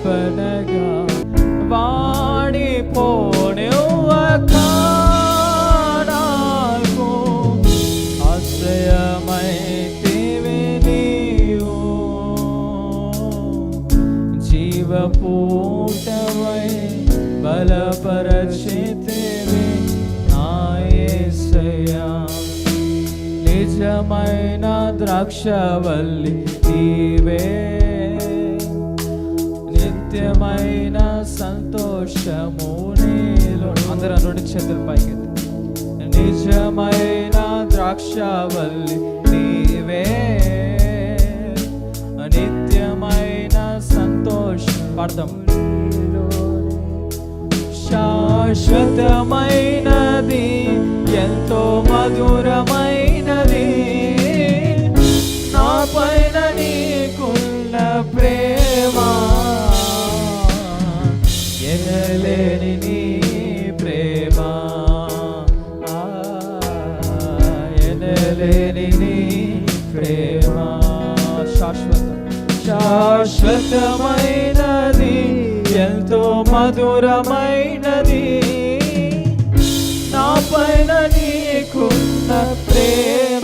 అర్పణగా వాడిపోనివ్వక నాకు ఆశ్రయమైతివి నీవు. జీవపూటవై బలపరచితివి నా యేసయ్యా. నిజమైన ద్రాక్షవల్లి నీవే, నిత్యమైన సంతోషము నీలో. అందరూ రెండు చేతులు పైకి. నిజమైన ద్రాక్షవల్లి నీవే, నిత్యమైన సంతోషం. పాడతాం. శాశ్వతమైనది ఎంతో మధురమైనది నా పైన నీకున్న ప్రేమ. ఎనలేని నీ ప్రేమ, ఎనలేని నీ ప్రేమ. శాశ్వతమైనది ఎంతో మధురమైనది నా పైన నీకున్న ప్రేమ.